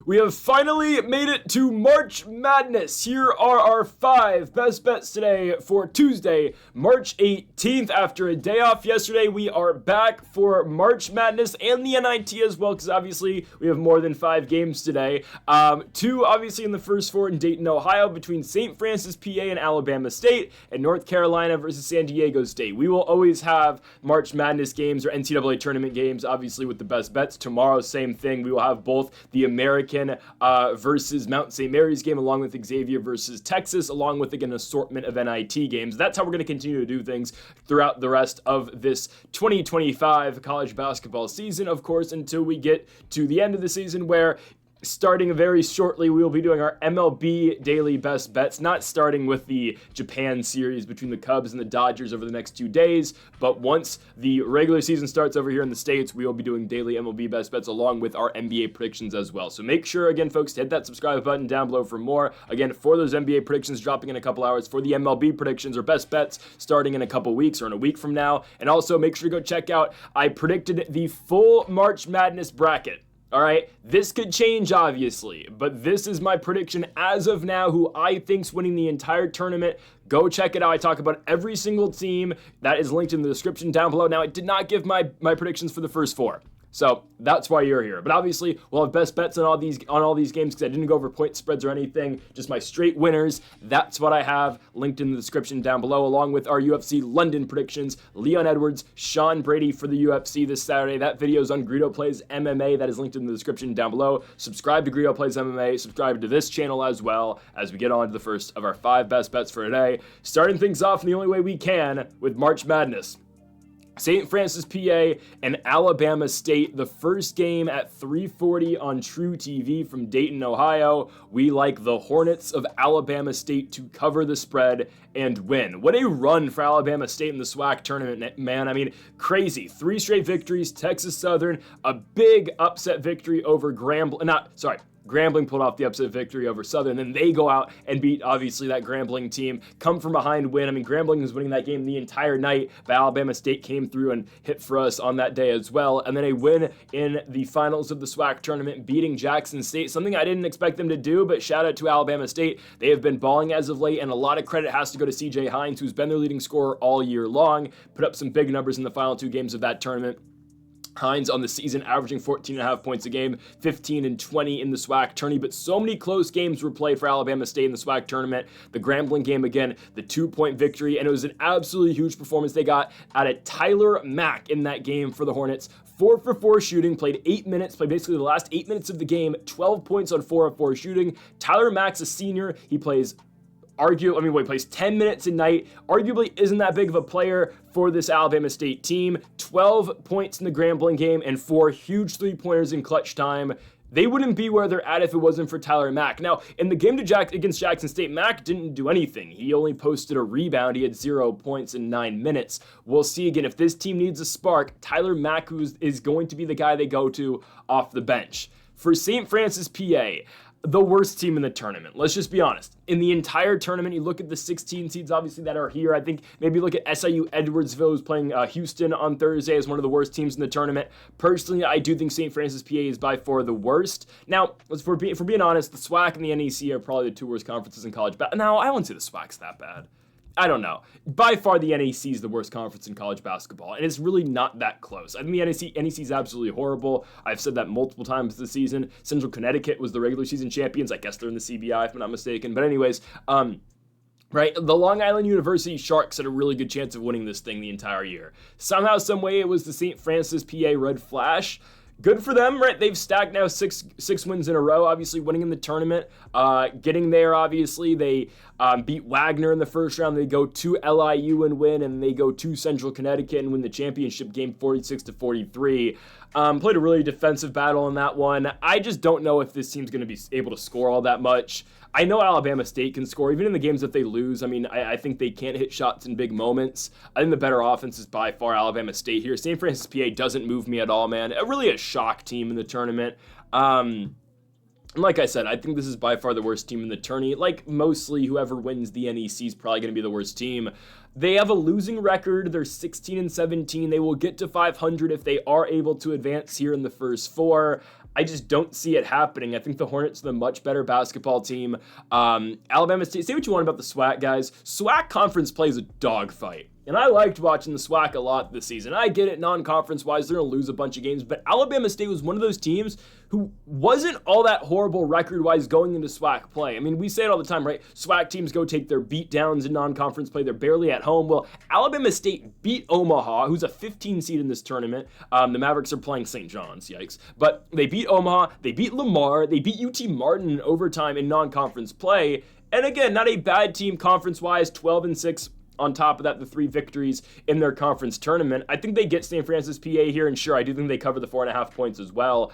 We have finally made it to March Madness. Here are our 5 best bets today for Tuesday, March 18th. After a day off yesterday, we are back for March Madness and the NIT as well, because obviously we have more than 5 games today. 2 obviously in the first 4 in Dayton, Ohio, between St. Francis, PA and Alabama State, and North Carolina versus San Diego State. We will always have March Madness games or NCAA tournament games, obviously with the best bets. Tomorrow, same thing. We will have both the American versus Mount St. Mary's game, along with Xavier versus Texas, along with, again, an assortment of NIT games. That's how we're going to continue to do things throughout the rest of this 2025 college basketball season, of course, until we get to the end of the season, where starting very shortly, we will be doing our MLB daily best bets, not starting with the Japan series between the Cubs and the Dodgers over the next 2 days, but once the regular season starts over here in the States, we will be doing daily MLB best bets along with our NBA predictions as well. So make sure, again, folks, to hit that subscribe button down below for more. Again, for those NBA predictions dropping in a couple hours, for the MLB predictions or best bets starting in a couple weeks or in a week from now. And also make sure to go check out, I predicted the full March Madness bracket. All right, this could change, obviously, but this is my prediction as of now, who I think's winning the entire tournament. Go check it out. I talk about every single team. That is linked in the description down below. Now, I did not give my predictions for the first 4. So that's why you're here. But obviously, we'll have best bets on all these games, because I didn't go over point spreads or anything, just my straight winners. That's what I have linked in the description down below, along with our UFC London predictions. Leon Edwards, Sean Brady for the UFC this Saturday. That video is on Greedo Plays MMA. That is linked in the description down below. Subscribe to Greedo Plays MMA. Subscribe to this channel as well, as we get on to the first of our 5 best bets for today. Starting things off in the only way we can with March Madness. St. Francis, PA, and Alabama State. The first game at 3:40 on True TV from Dayton, Ohio. We like the Hornets of Alabama State to cover the spread and win. What a run for Alabama State in the SWAC tournament, man. I mean, crazy. 3 straight victories. Texas Southern, a big upset victory over Grambling pulled off the upset victory over Southern. Then they go out and beat, obviously, that Grambling team. Come from behind win. I mean, Grambling was winning that game the entire night, but Alabama State came through and hit for us on that day as well. And then a win in the finals of the SWAC tournament, beating Jackson State, something I didn't expect them to do, but shout out to Alabama State. They have been balling as of late, and a lot of credit has to go to CJ Hines, who's been their leading scorer all year long. Put up some big numbers in the final 2 games of that tournament. Hines on the season averaging 14.5 points a game, 15 and 20 in the SWAC tourney, but so many close games were played for Alabama State in the SWAC tournament. The Grambling game, again, the 2-point victory, and it was an absolutely huge performance they got out of Tyler Mack in that game for the Hornets. 4 for 4 shooting, played 8 minutes, played basically the last 8 minutes of the game, 12 points on 4 of 4 shooting. Tyler Mack's a senior. He plays 10 minutes a night, arguably isn't that big of a player for this Alabama State team. 12 points in the Grambling game and 4 huge 3-pointers in clutch time. They wouldn't be where they're at if it wasn't for Tyler Mack. Now, in the game against Jackson State, Mack didn't do anything. He only posted a rebound. He had 0 points in 9 minutes. We'll see again, if this team needs a spark, Tyler Mack is going to be the guy they go to off the bench. For St. Francis, PA, the worst team in the tournament. Let's just be honest. In the entire tournament, you look at the 16 seeds, obviously, that are here. I think maybe look at SIU Edwardsville, who's playing Houston on Thursday, as one of the worst teams in the tournament. Personally, I do think St. Francis, PA is by far the worst. Now, if we're being honest, the SWAC and the NEC are probably the 2 worst conferences in college basketball. Now, I wouldn't say the SWAC's that bad. I don't know. By far, the NEC is the worst conference in college basketball, and it's really not that close. I think the NEC is absolutely horrible. I've said that multiple times this season. Central Connecticut was the regular season champions. I guess they're in the CBI, if I'm not mistaken. But anyways, right, the Long Island University Sharks had a really good chance of winning this thing the entire year. Somehow, some way, it was the St. Francis, PA Red Flash. Good for them, right? They've stacked now six wins in a row, obviously winning in the tournament. Getting there, obviously, they beat Wagner in the first round. They go to LIU and win, and they go to Central Connecticut and win the championship game 46-43. Played a really defensive battle in that one. I just don't know if this team's going to be able to score all that much. I know Alabama State can score, even in the games that they lose. I mean, I think they can't hit shots in big moments. I think the better offense is by far Alabama State here. St. Francis, PA doesn't move me at all, man. Really a shock team in the tournament. Like I said, I think this is by far the worst team in the tourney. Like, mostly whoever wins the NEC is probably going to be the worst team. They have a losing record. They're 16-17. They will get to 500 if they are able to advance here in the first 4. I just don't see it happening. I think the Hornets are the much better basketball team. Alabama State, say what you want about the SWAC, guys. SWAC conference plays a dogfight. And I liked watching the SWAC a lot this season. I get it, non-conference-wise, they're going to lose a bunch of games, but Alabama State was one of those teams who wasn't all that horrible record-wise going into SWAC play. I mean, we say it all the time, right? SWAC teams go take their beatdowns in non-conference play. They're barely at home. Well, Alabama State beat Omaha, who's a 15 seed in this tournament. The Mavericks are playing St. John's, yikes. But they beat Omaha, they beat Lamar, they beat UT Martin in overtime in non-conference play. And again, not a bad team conference-wise, 12-6. On top of that, the 3 victories in their conference tournament. I think they get St. Francis, PA here, and sure, I do think they cover the 4.5 points as well.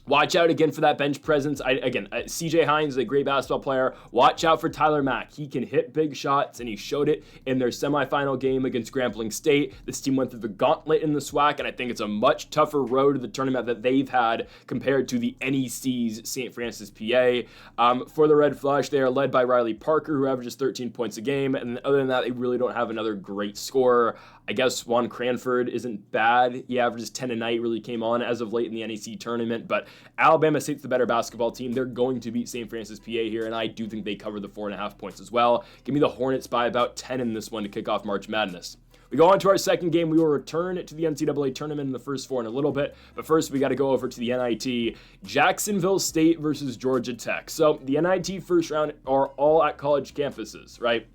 Watch out again for that bench presence. CJ Hines is a great basketball player. Watch out for Tyler Mack. He can hit big shots, and he showed it in their semifinal game against Grambling State. This team went through the gauntlet in the SWAC, and I think it's a much tougher road to the tournament that they've had compared to the NEC's St. Francis, PA. For the Red Flush, they are led by Riley Parker, who averages 13 points a game, and other than that, they really don't have another great scorer. I guess Juan Cranford isn't bad. He averages 10 a night, really came on as of late in the NEC tournament, but Alabama State's the better basketball team. They're going to beat St. Francis, PA here, and I do think they cover the 4.5 points as well. Give me the Hornets by about 10 in this one to kick off March Madness. We go on to our second game. We will return to the NCAA tournament in the first 4 in a little bit, but first we got to go over to the NIT. Jacksonville State versus Georgia Tech. So the NIT first round are all at college campuses, right?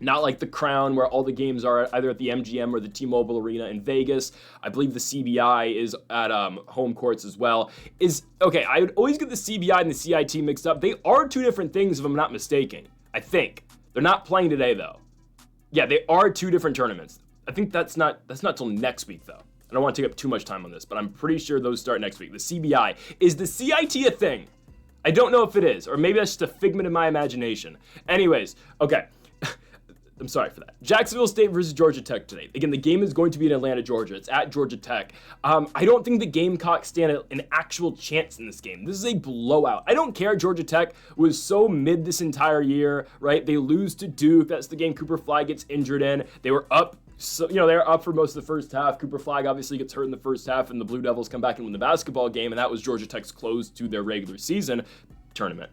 Not like the Crown, where all the games are either at the MGM or the T-Mobile Arena in Vegas. I believe the CBI is at home courts as well. I would always get the CBI and the CIT mixed up. They are 2 different things, if I'm not mistaken. I think they're not playing today though. Yeah, they are 2 different tournaments. I think that's not till next week though. I don't want to take up too much time on this, but I'm pretty sure those start next week. The CBI. Is the CIT a thing? I don't know if it is, or maybe that's just a figment of my imagination. Anyways, okay. I'm sorry for that. Jacksonville State versus Georgia Tech today. Again, the game is going to be in Atlanta, Georgia. It's at Georgia Tech. I don't think the Gamecocks stand an actual chance in this game. This is a blowout. I don't care. Georgia Tech was so mid this entire year, right? They lose to Duke. That's the game Cooper Flag gets injured in. They were up. So, they're up for most of the first half. Cooper Flag obviously gets hurt in the first half, and the Blue Devils come back and win the basketball game, and that was Georgia Tech's close to their regular season tournament.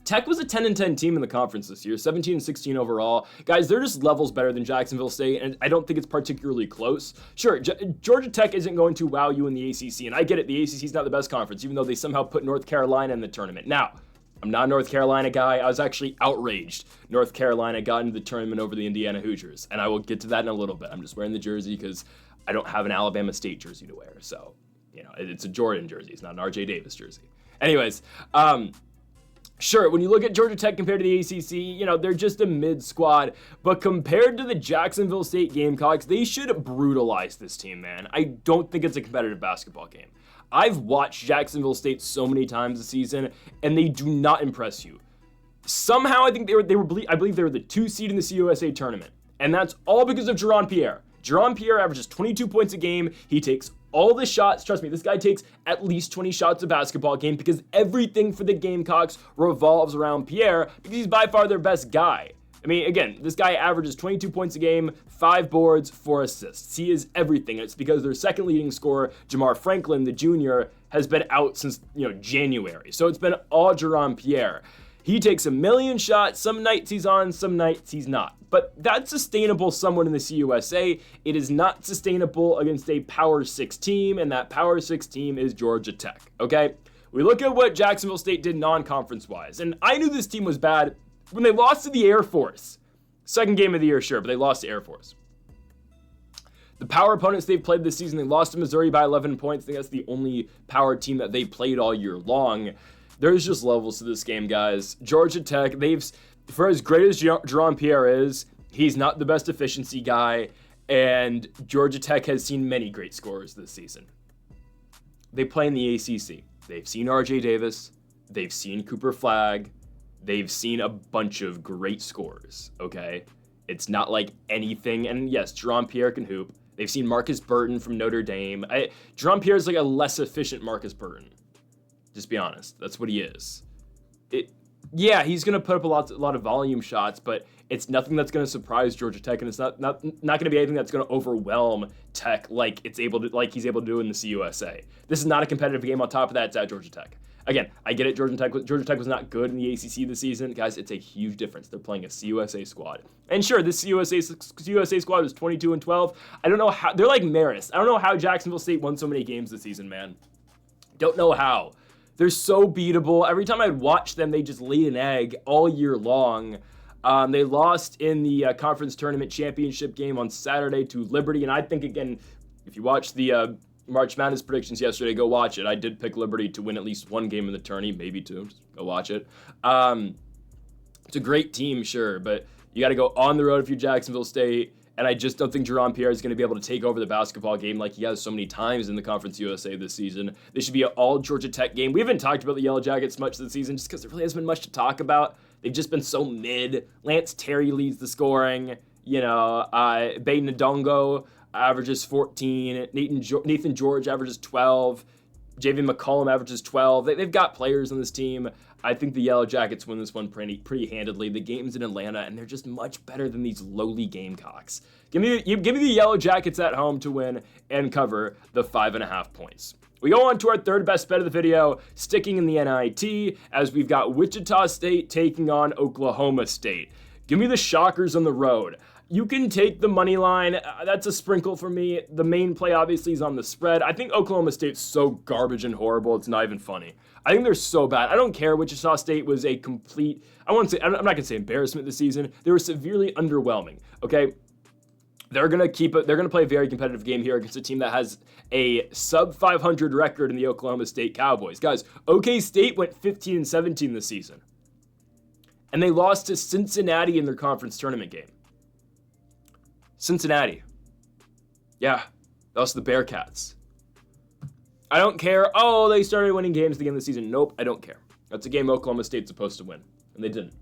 Tech was a 10-10 team in the conference this year, 17-16 overall. Guys, they're just levels better than Jacksonville State, and I don't think it's particularly close. Sure, Georgia Tech isn't going to wow you in the ACC, and I get it, the ACC is not the best conference, even though they somehow put North Carolina in the tournament. Now, I'm not a North Carolina guy. I was actually outraged North Carolina got into the tournament over the Indiana Hoosiers, and I will get to that in a little bit. I'm just wearing the jersey because I don't have an Alabama State jersey to wear, so, it's a Jordan jersey. It's not an RJ Davis jersey. Anyways, sure, when you look at Georgia Tech compared to the ACC, they're just a mid squad. But compared to the Jacksonville State Gamecocks, they should brutalize this team, man. I don't think it's a competitive basketball game. I've watched Jacksonville State so many times this season, and they do not impress you. Somehow, I think I believe they were the 2 seed in the CUSA tournament. And that's all because of Jerron Pierre. Jerron Pierre averages 22 points a game. He takes all the shots. Trust me, this guy takes at least 20 shots a basketball game because everything for the Gamecocks revolves around Pierre because he's by far their best guy. I mean, again, this guy averages 22 points a game, 5 boards, 4 assists. He is everything. It's because their second leading scorer, Jamar Franklin, the junior, has been out since, January. So it's been all Jerron Pierre. He takes a million shots. Some nights he's on, some nights he's not. But that's sustainable somewhat in the CUSA. It is not sustainable against a Power 6 team, and that Power 6 team is Georgia Tech, okay? We look at what Jacksonville State did non-conference-wise, and I knew this team was bad when they lost to the Air Force. Second game of the year, sure, but they lost to Air Force. The power opponents they've played this season, they lost to Missouri by 11 points. I think that's the only power team that they played all year long. There's just levels to this game, guys. Georgia Tech, for as great as Jerron Pierre is, he's not the best efficiency guy, and Georgia Tech has seen many great scorers this season. They play in the ACC. They've seen RJ Davis. They've seen Cooper Flag. They've seen a bunch of great scorers, okay? It's not like anything, and yes, Jerron Pierre can hoop. They've seen Marcus Burton from Notre Dame. Jerron Pierre is like a less efficient Marcus Burton. Just be honest. That's what he is. Yeah, he's going to put up a lot of volume shots, but It's nothing that's going to surprise Georgia Tech, and it's not going to be anything that's going to overwhelm Tech like he's able to do in the CUSA. This is not a competitive game. On top of that, it's at Georgia Tech. Again, I get it. Georgia Tech was not good in the ACC this season. Guys, it's a huge difference. They're playing a CUSA squad. And sure, this CUSA squad was 22-12. I don't know how. They're like Marist. I don't know how Jacksonville State won so many games this season, man. Don't know how. They're so beatable. Every time I'd watch them, they just laid an egg all year long. They lost in the conference tournament championship game on Saturday to Liberty. And I think, again, if you watch the March Madness predictions yesterday, go watch it. I did pick Liberty to win at least one game in the tourney, maybe two. Just go watch it. It's a great team, sure, but you got to go on the road if you're Jacksonville State, and I just don't think Jerome Pierre is going to be able to take over the basketball game like he has so many times in the Conference USA this season. This should be an all Georgia Tech game. We haven't talked about the Yellow Jackets much this season just because there really hasn't been much to talk about. They've just been so mid. Lance Terry leads the scoring. Baden Ndongo averages 14. Nathan George averages 12. JV McCollum averages 12. They've got players on this team. I think the Yellow Jackets win this one pretty handedly. The game's in Atlanta, and they're just much better than these lowly Gamecocks. Give me the Yellow Jackets at home to win and cover the 5.5 points. We go on to our third best bet of the video, sticking in the NIT, as we've got Wichita State taking on Oklahoma State. Give me the Shockers on the road. You can take the money line. That's a sprinkle for me. The main play, obviously, is on the spread. I think Oklahoma State's so garbage and horrible, it's not even funny. I think they're so bad. I don't care. Wichita State was a complete, I'm not going to say embarrassment this season. They were severely underwhelming, okay? They're going to play a very competitive game here against a team that has a sub 500 record in the Oklahoma State Cowboys. Guys, OK State went 15-17 this season. And they lost to Cincinnati in their conference tournament game. Cincinnati. Yeah, that was the Bearcats. I don't care. Oh, they started winning games at the end of the season. Nope, I don't care. That's a game Oklahoma State's supposed to win, and they didn't.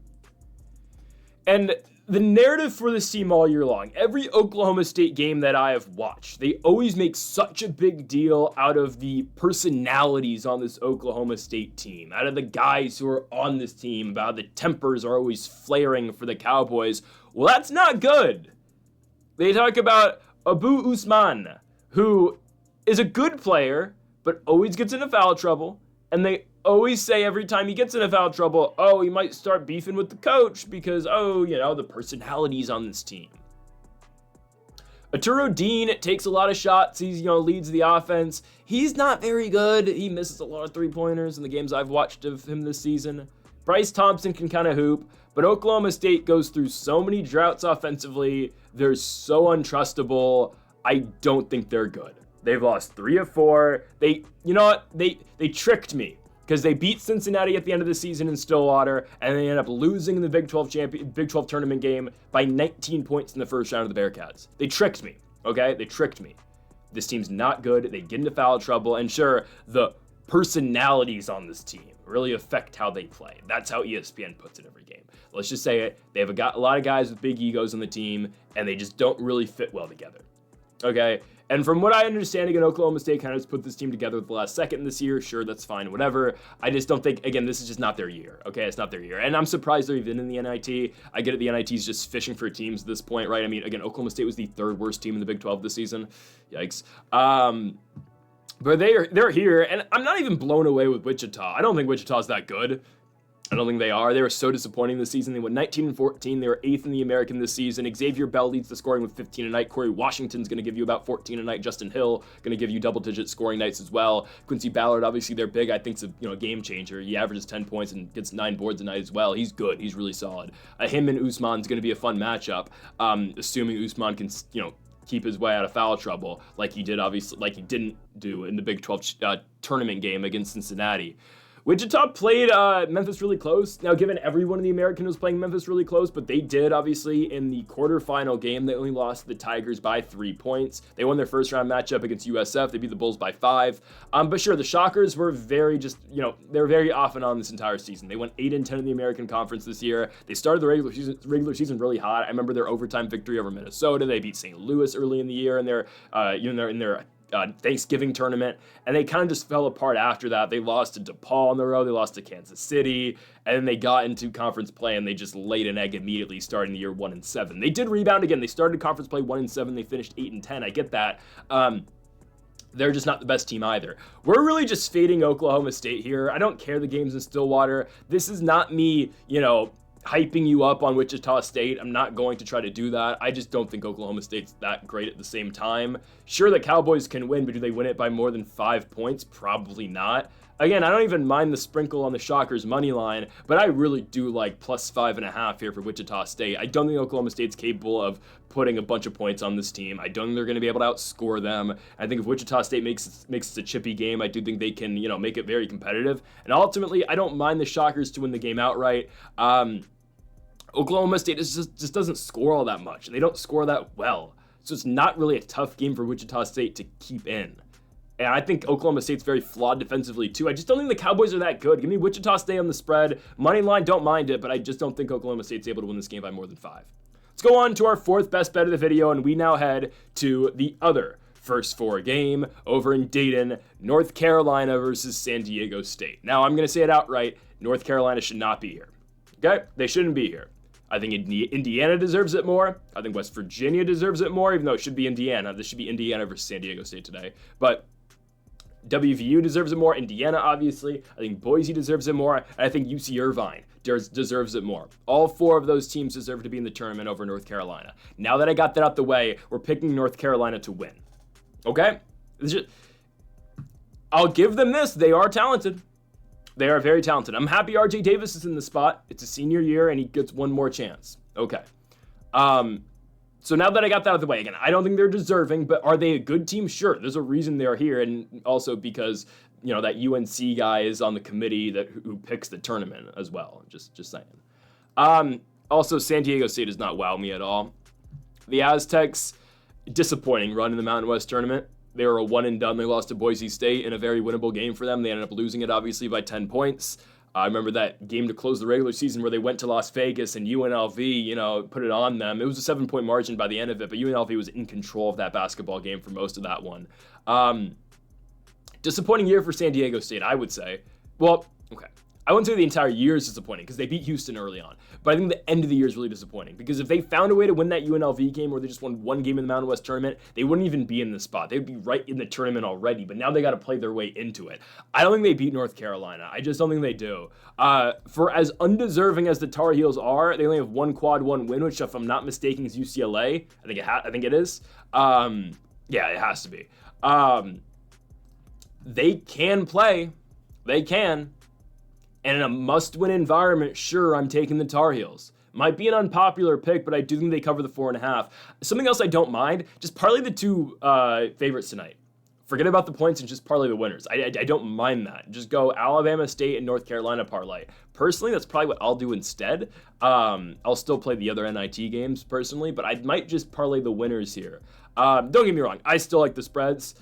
And the narrative for this team all year long, every Oklahoma State game that I have watched, they always make such a big deal out of the personalities on this Oklahoma State team, out of the guys who are on this team, about how the tempers are always flaring for the Cowboys. Well, that's not good. They talk about Abu Usman, who is a good player, but always gets into foul trouble. And they always say every time he gets into foul trouble, oh, he might start beefing with the coach because, the personalities on this team. Arturo Dean takes a lot of shots. He's, leads the offense. He's not very good. He misses a lot of three-pointers in the games I've watched of him this season. Bryce Thompson can kind of hoop, but Oklahoma State goes through so many droughts offensively. They're so untrustable. I don't think they're good. They've lost 3 of 4. They tricked me because they beat Cincinnati at the end of the season in Stillwater, and they end up losing in the Big 12 tournament game by 19 points in the first round of the Bearcats. They tricked me, okay? They tricked me. This team's not good. They get into foul trouble, and sure, the personalities on this team really affect how they play. That's how ESPN puts it every game. Let's just say it. They have a lot of guys with big egos on the team, and they just don't really fit well together. Okay? And from what I understand, again, Oklahoma State kind of just put this team together at the last second this year. Sure, that's fine, whatever. I just don't think, again, this is just not their year. Okay? It's not their year. And I'm surprised they're even in the NIT. I get it, the NIT is just fishing for teams at this point, right? I mean, again, Oklahoma State was the 3rd worst team in the Big 12 this season. Yikes. But they're here, and I'm not even blown away with Wichita. I don't think Wichita's that good. I don't think they are. They were so disappointing this season. They went 19-14. They were 8th in the American this season. Xavier Bell leads the scoring with 15 a night. Corey Washington's going to give you about 14 a night. Justin Hill going to give you double-digit scoring nights as well. Quincy Ballard, obviously they're big. I think it's a game changer. He averages 10 points and gets 9 boards a night as well. He's good. He's really solid. Him and Usman's going to be a fun matchup, assuming Usman can keep his way out of foul trouble like he didn't do in the Big 12 tournament game against Cincinnati. Wichita played Memphis really close. Now, given everyone in the American was playing Memphis really close, but they did, obviously, in the quarterfinal game. They only lost to the Tigers by 3 points. They won their first round matchup against USF. They beat the Bulls by 5. But sure, the Shockers were they were very off and on this entire season. They went 8-10 in the American Conference this year. They started the regular season really hot. I remember their overtime victory over Minnesota. They beat St. Louis early in the year in their Thanksgiving tournament, and they kind of just fell apart after that. They lost to DePaul on the road, they lost to Kansas City, and then they got into conference play and they just laid an egg immediately starting the year 1-7. They did rebound again. They started conference play 1-7. They finished 8-10. I get that. They're just not the best team either. We're really just fading Oklahoma State here. I don't care the game's in Stillwater. This is not me, hyping you up on Wichita State. I'm not going to try to do that. I just don't think Oklahoma State's that great at the same time. Sure, the Cowboys can win, but do they win it by more than 5 points? Probably not. Again, I don't even mind the sprinkle on the Shockers money line, but I really do like plus 5.5 here for Wichita State. I don't think Oklahoma State's capable of putting a bunch of points on this team. I don't think they're going to be able to outscore them. I think if Wichita State makes it a chippy game, I do think they can, make it very competitive. And ultimately, I don't mind the Shockers to win the game outright. Oklahoma State just doesn't score all that much, and they don't score that well. So it's not really a tough game for Wichita State to keep in. And I think Oklahoma State's very flawed defensively, too. I just don't think the Cowboys are that good. Give me Wichita State on the spread. Money line, don't mind it, but I just don't think Oklahoma State's able to win this game by more than 5. Let's go on to our fourth best bet of the video, and we now head to the other first 4 game over in Dayton, North Carolina versus San Diego State. Now, I'm going to say it outright. North Carolina should not be here. Okay? They shouldn't be here. I think Indiana deserves it more. I think West Virginia deserves it more, even though it should be Indiana. This should be Indiana versus San Diego State today. But WVU deserves it more. Indiana, obviously. I think Boise deserves it more. And I think UC Irvine deserves it more. All 4 of those teams deserve to be in the tournament over North Carolina. Now that I got that out the way, we're picking North Carolina to win. Okay? I'll give them this. They are talented. They are very talented. I'm happy RJ Davis is in the spot. It's a senior year, and he gets one more chance. Okay. So now that I got that out of the way, again, I don't think they're deserving, but are they a good team? Sure. There's a reason they're here, and also because, that UNC guy is on the committee who picks the tournament as well. Just saying. Also, San Diego State does not wow me at all. The Aztecs, disappointing run in the Mountain West tournament. They were a one and done. They lost to Boise State in a very winnable game for them. They ended up losing it, obviously, by 10 points. I remember that game to close the regular season where they went to Las Vegas and UNLV, put it on them. It was a 7-point margin by the end of it, but UNLV was in control of that basketball game for most of that one. Disappointing year for San Diego State, I would say. Well, okay. I wouldn't say the entire year is disappointing because they beat Houston early on. But I think the end of the year is really disappointing because if they found a way to win that UNLV game where they just won one game in the Mountain West tournament, they wouldn't even be in the spot. They would be right in the tournament already, but now they got to play their way into it. I don't think they beat North Carolina. I just don't think they do. For as undeserving as the Tar Heels are, they only have one quad one win, which if I'm not mistaken is UCLA. I think it is. Yeah, it has to be. They can play. They can. And in a must-win environment, sure, I'm taking the Tar Heels. Might be an unpopular pick, but I do think they cover the 4.5. Something else I don't mind, just parlay the 2 favorites tonight. Forget about the points and just parlay the winners. I don't mind that. Just go Alabama State and North Carolina parlay. Personally, that's probably what I'll do instead. I'll still play the other NIT games personally, but I might just parlay the winners here. Don't get me wrong. I still like the spreads.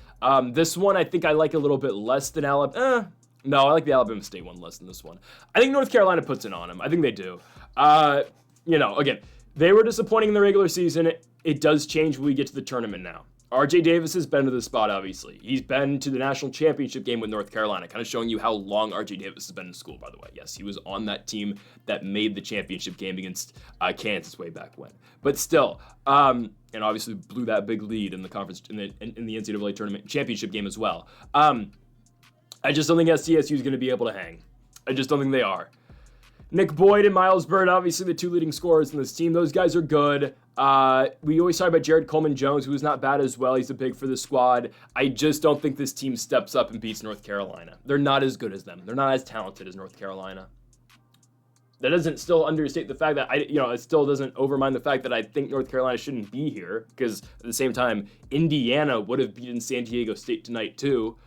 This one I think I like a little bit less than Alabama. No, I like the Alabama State one less than this one. I think North Carolina puts it on them. I think they do. Again, they were disappointing in the regular season. It does change when we get to the tournament now. RJ Davis has been to the spot, obviously. He's been to the national championship game with North Carolina, kind of showing you how long RJ Davis has been in school, by the way. Yes, he was on that team that made the championship game against Kansas way back when. But still, and obviously blew that big lead in the conference in the NCAA tournament championship game as well. I just don't think SDSU is going to be able to hang. I just don't think they are. Nick Boyd and Miles Byrd, obviously the 2 leading scorers in this team. Those guys are good. We always talk about Jared Coleman-Jones, who's not bad as well. He's a big for the squad. I just don't think this team steps up and beats North Carolina. They're not as good as them. They're not as talented as North Carolina. That doesn't still understate the fact that it still doesn't overmine the fact that I think North Carolina shouldn't be here because at the same time, Indiana would have beaten San Diego State tonight too.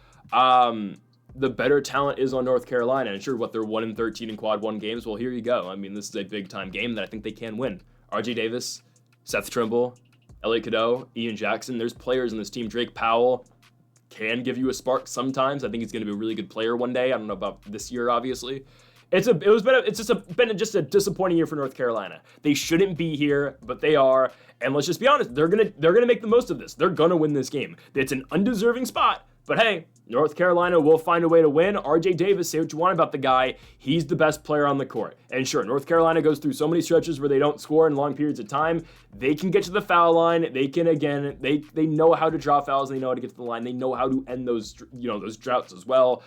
The better talent is on North Carolina. And sure, they're 1-13 in quad 1 games. Well, here you go. I mean, this is a big-time game that I think they can win. RJ Davis, Seth Trimble, Elliot Cadeau, Ian Jackson. There's players in this team. Drake Powell can give you a spark sometimes. I think he's going to be a really good player one day. I don't know about this year, obviously. It's just a disappointing year for North Carolina. They shouldn't be here, but they are. And let's just be honest, they're gonna make the most of this. They're gonna win this game. It's an undeserving spot, but hey, North Carolina will find a way to win. RJ Davis, say what you want about the guy. He's the best player on the court. And sure, North Carolina goes through so many stretches where they don't score in long periods of time. They can get to the foul line. They can, again, they know how to draw fouls. They know how to get to the line. They know how to end those droughts as well.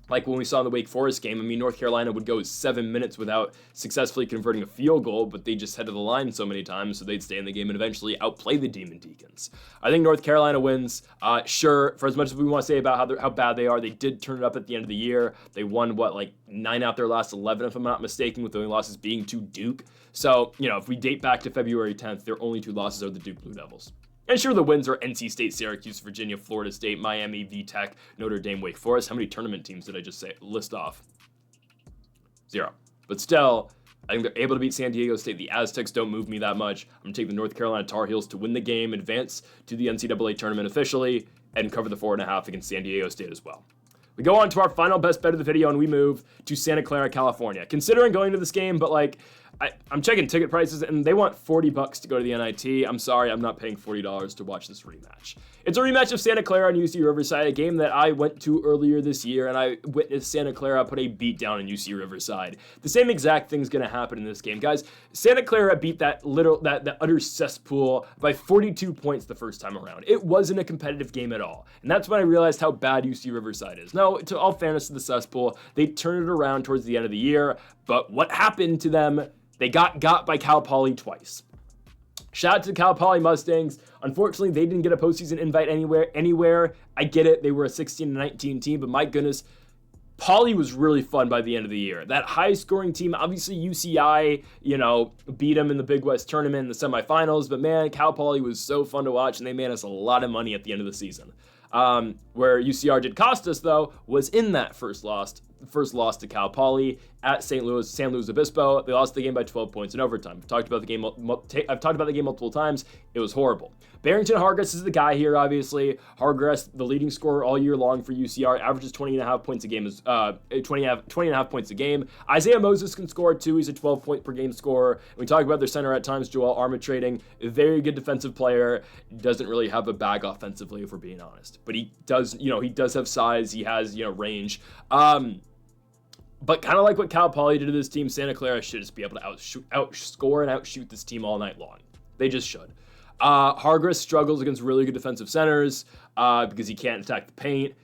Like when we saw in the Wake Forest game, I mean, North Carolina would go 7 minutes without successfully converting a field goal, but they just head to the line so many times, so they'd stay in the game and eventually outplay the Demon Deacons. I think North Carolina wins. Sure, for as much as we want to say about how bad they are, they did turn it up at the end of the year. They won, 9 out their last 11, if I'm not mistaken, with the only losses being to Duke. So, if we date back to February 10th, their only 2 losses are the Duke Blue Devils. And sure, the wins are NC State, Syracuse, Virginia, Florida State, Miami, VTech, Notre Dame, Wake Forest. How many tournament teams did I just list off? 0. But still, I think they're able to beat San Diego State. The Aztecs don't move me that much. I'm going to take the North Carolina Tar Heels to win the game, advance to the NCAA tournament officially, and cover the 4.5 against San Diego State as well. We go on to our final best bet of the video, and we move to Santa Clara, California. Considering going to this game, but I'm checking ticket prices, and they want $40 to go to the NIT. I'm sorry, I'm not paying $40 to watch this rematch. It's a rematch of Santa Clara and UC Riverside, a game that I went to earlier this year, and I witnessed Santa Clara put a beat down in UC Riverside. The same exact thing's going to happen in this game. Guys, Santa Clara beat that utter cesspool by 42 points the first time around. It wasn't a competitive game at all, and that's when I realized how bad UC Riverside is. No, to all fairness to the cesspool, they turned it around towards the end of the year, but what happened to them? They got by Cal Poly twice. Shout out to the Cal Poly Mustangs. Unfortunately, they didn't get a postseason invite anywhere. I get it. They were a 16-19 team, but my goodness, Poly was really fun by the end of the year. That high-scoring team, obviously UCI, beat them in the Big West tournament in the semifinals, but man, Cal Poly was so fun to watch, and they made us a lot of money at the end of the season. Where UCR did cost us, though, was in that first loss to Cal Poly at San Luis Obispo. They lost the game by 12 points in overtime. I've talked about the game multiple times. It was horrible. Barrington Hargress is the guy here, obviously. Hargress, the leading scorer all year long for UCR, averages 20.5 points a game. 20.5 points a game. Isaiah Moses can score too. He's a 12-point per game scorer. And we talk about their center at times, Joel Armatrading, a very good defensive player. Doesn't really have a bag offensively, if we're being honest. But he does have size. He has, range. But kind of like what Cal Poly did to this team, Santa Clara should just be able to outscore and outshoot this team all night long. They just should. Hargress struggles against really good defensive centers because he can't attack the paint.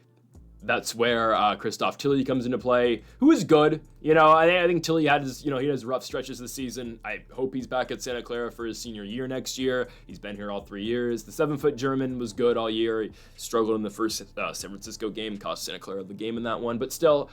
That's where Christoph Tilley comes into play, who is good. I think Tilley had he has rough stretches this season. I hope he's back at Santa Clara for his senior year next year. He's been here all 3 years. The 7-foot German was good all year. He struggled in the first San Francisco game, cost Santa Clara the game in that one. But still,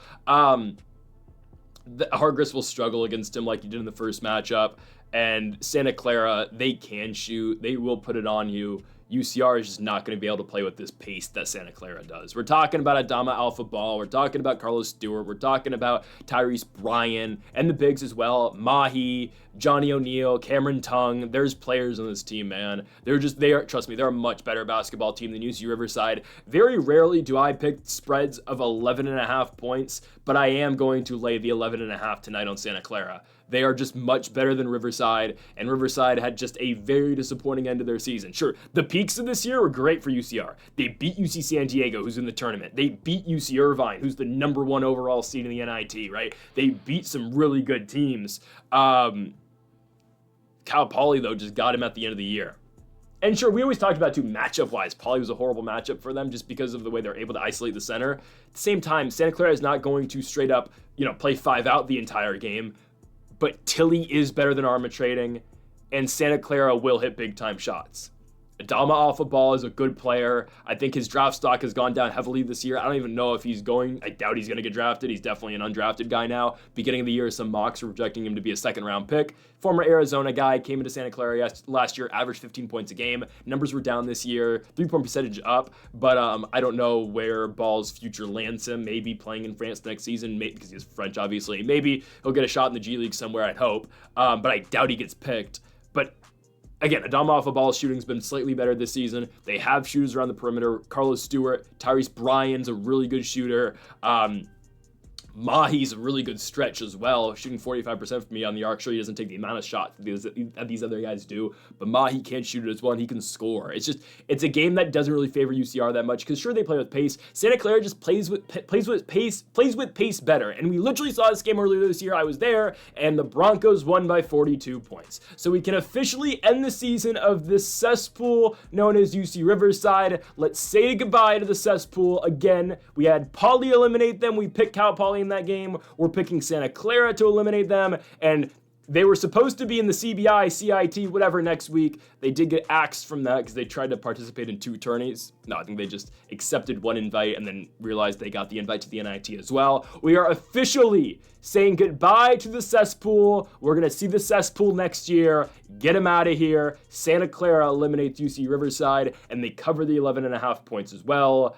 Hargress will struggle against him like he did in the first matchup. And Santa Clara, they can shoot. They will put it on you. UCR is just not going to be able to play with this pace that Santa Clara does. We're talking about Adama Alpha Ball. We're talking about Carlos Stewart. We're talking about Tyrese Bryan and the bigs as well. Mahi, Johnny O'Neal, Cameron Tongue. There's players on this team, man. Trust me, they're a much better basketball team than UC Riverside. Very rarely do I pick spreads of 11.5 points, but I am going to lay the 11.5 tonight on Santa Clara. They are just much better than Riverside, and Riverside had just a very disappointing end of their season. Sure, the peaks of this year were great for UCR. They beat UC San Diego, who's in the tournament. They beat UC Irvine, who's the number 1 overall seed in the NIT, right? They beat some really good teams. Cal Poly, though, just got him at the end of the year. And sure, we always talked about, too, matchup-wise. Poly was a horrible matchup for them just because of the way they're able to isolate the center. At the same time, Santa Clara is not going to straight up, play 5 out the entire game. But Tilley is better than Armatrading, and Santa Clara will hit big-time shots. Adama Alpha Ball is a good player. I think his draft stock has gone down heavily this year. I don't even know if he's going. I doubt he's going to get drafted. He's definitely an undrafted guy now. Beginning of the year, some mocks were projecting him to be a second-round pick. Former Arizona guy, came into Santa Clara last year, averaged 15 points a game. Numbers were down this year, 3-point percentage up, but I don't know where Ball's future lands him. Maybe playing in France next season, because he's French, obviously. Maybe he'll get a shot in the G League somewhere, I'd hope, but I doubt he gets picked. But again, Adama Alpha Ball's shooting's been slightly better this season. They have shooters around the perimeter. Carlos Stewart, Tyrese Bryan's a really good shooter. Mahi's a really good stretch as well, shooting 45% from me on the arc. Sure, he doesn't take the amount of shots that these other guys do, but Mahi can't shoot it as well, and he can score. It's a game that doesn't really favor UCR that much, because sure, they play with pace. Santa Clara just plays with pace better, and we literally saw this game earlier this year. I was there, and the Broncos won by 42 points. So we can officially end the season of this cesspool known as UC Riverside. Let's say goodbye to the cesspool again. We had Poly eliminate them. We picked Cal Poly in that game. We're picking Santa Clara to eliminate them, and they were supposed to be in the CBI, CIT, whatever next week. They did get axed from that because they tried to participate in 2 tourneys. No, I think they just accepted one invite and then realized they got the invite to the NIT as well. We are officially saying goodbye to the cesspool. We're going to see the cesspool next year. Get them out of here. Santa Clara eliminates UC Riverside, and they cover the 11.5 points as well.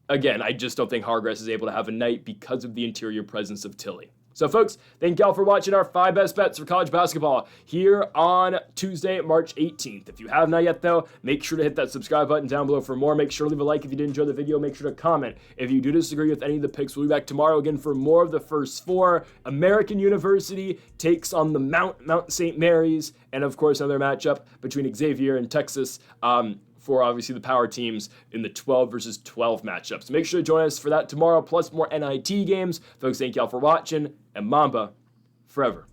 Again, I just don't think Hargress is able to have a night because of the interior presence of Tilly. So folks, thank y'all for watching our 5 best bets for college basketball here on Tuesday, March 18th. If you have not yet though, make sure to hit that subscribe button down below for more. Make sure to leave a like if you did enjoy the video. Make sure to comment if you do disagree with any of the picks. We'll be back tomorrow again for more of the first 4. American University takes on the Mount St. Mary's, and of course another matchup between Xavier and Texas. For obviously the power teams in the 12 versus 12 matchups. So make sure to join us for that tomorrow, plus more NIT games. Folks, thank y'all for watching, and Mamba forever.